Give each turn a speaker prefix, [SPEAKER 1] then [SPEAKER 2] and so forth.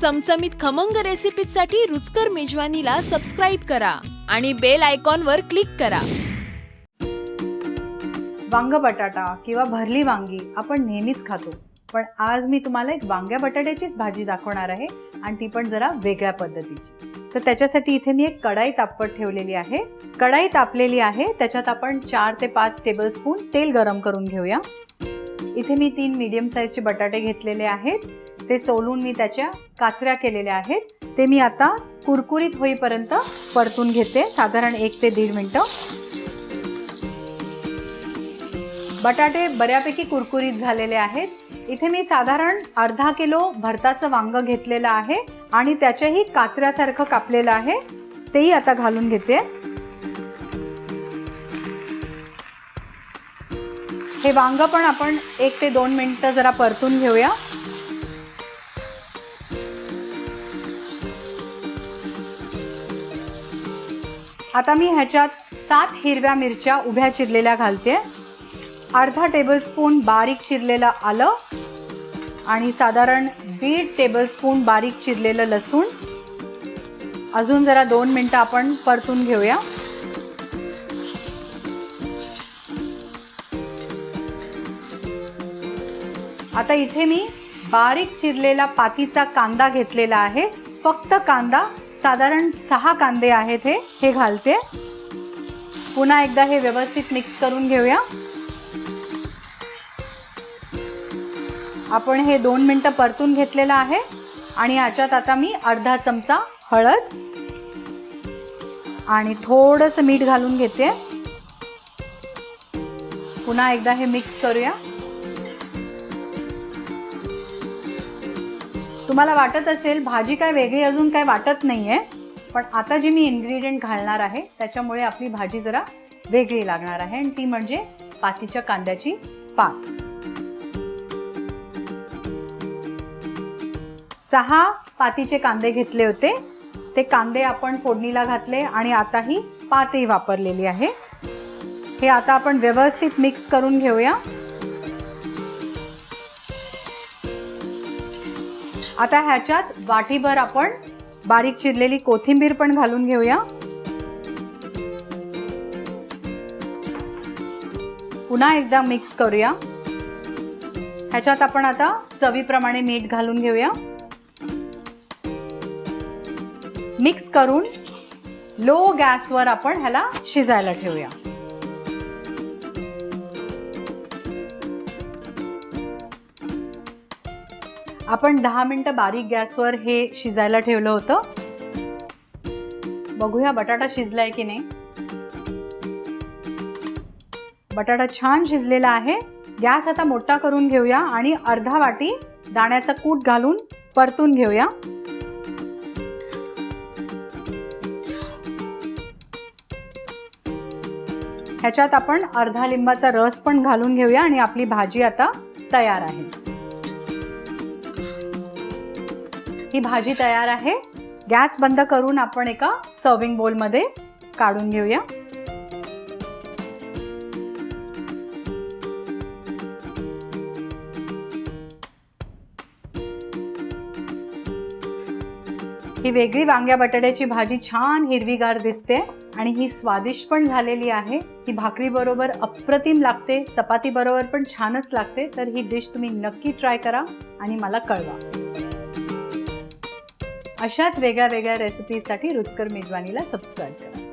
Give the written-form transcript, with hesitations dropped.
[SPEAKER 1] चमचमीत खमंग रेसिपीसाठी रुचकर मेजवानीला सबस्क्राईब करा आणि बेल आयकॉनवर क्लिक करा.
[SPEAKER 2] वांग बटाटा किंवा भरली वांगी आपण नेहमीच खातो, पण आज मी तुम्हाला एक वांग्या बटाट्याचीच भाजी दाखवणार आहे आणि ती पण जरा वेगळ्या पद्धतीची. तर त्याच्यासाठी इथे मी एक कढाई तापवत ठेवलेली आहे. कढाई तापलेली आहे, त्याच्यात आपण 4 ते 5 टेबलस्पून तेल गरम करून घेऊया. इथे मी 3 मीडियम साईजचे बटाटे घेतलेले आहेत. ते सोलून मी त्याच्या काचऱ्या केलेल्या आहेत. ते मी आता कुरकुरीत होईपर्यंत परतून घेते, साधारण 1 ते 1.5 मिनिटं. बटाटे बऱ्यापैकी कुरकुरीत झालेले आहेत. इथे मी साधारण अर्धा किलो भरताचं वांग घेतलेलं आहे आणि त्याच्याही काचऱ्यासारखं कापलेलं आहे. तेही आता घालून घेते. हे वांग पण आपण 1 ते 2 मिनिटं जरा परतून घेऊया. आता मी ह्याच्यात 7 हिरव्या मिरच्या उभ्या चिरलेल्या घालते, अर्धा टेबलस्पून बारीक चिरलेलं आलं आणि साधारण 1.5 टेबलस्पून बारीक चिरलेलं लसूण. अजून जरा 2 मिनिटं आपण परतून घेऊया. आता इथे मी बारीक चिरलेला पातीचा कांदा घेतलेला आहे. फक्त कांदा, साधारण 6 कांदे आहेत हे घालते. पुन्हा एकदा हे व्यवस्थित मिक्स करून घेऊया. आपण हे 2 मिनिटं परतून घेतलेलं आहे आणि याच्यात आता मी अर्धा चमचा हळद आणि थोडंसं मीठ घालून घेते. पुन्हा एकदा हे मिक्स करूया. तुम्हाला वाटत असेल भाजी काय वेगळी अजून काय वाटत नाहीये, पण आता जी मी इन्ग्रेडियंट घालणार आहे त्याच्यामुळे आपली भाजी जरा वेगळी लागणार आहे आणि ती म्हणजे पातीच्या कांद्याची पात. 6 पातीचे कांदे घेतले होते, ते कांदे आपण फोडणीला घातले आणि आता ही पातही वापरलेली आहे. हे आता आपण व्यवस्थित मिक्स करून घेऊया. आता ह्याच्यात वाटीभर आपण बारीक चिरलेली कोथिंबीर पण घालून घेऊया. पुन्हा एकदा मिक्स करूया. ह्याच्यात आपण आता चवीप्रमाणे मीठ घालून घेऊया. मिक्स करून लो गॅसवर आपण ह्याला शिजायला ठेवूया. आपण 10 मिनिटं बारीक गॅसवर हे शिजायला ठेवलं होतं. बघूया बटाटा शिजलाय की नाही. बटाटा छान शिजलेला आहे. गॅस आता मोठा करून घेऊया आणि अर्धा वाटी दाण्याचा कूट घालून परतून घेऊया. ह्याच्यात आपण अर्धा लिंबाचा रस पण घालून घेऊया आणि आपली भाजी आता तयार आहे. ही भाजी तयार आहे. गॅस बंद करून आपण एका सर्विंग बोलमध्ये काढून घेऊया. ही वेगळी वांग्या बटाट्याची भाजी छान हिरवीगार दिसते आणि ही स्वादिष्ट पण झालेली आहे. ही भाकरी बरोबर अप्रतिम लागते, चपाती बरोबर पण छानच लागते. तर ही डिश तुम्ही नक्की ट्राय करा आणि मला कळवा. अशाच वेगळ्या वेगळ्या रेसिपीसाठी रुचकर मेजवानीला सबस्क्राईब करा.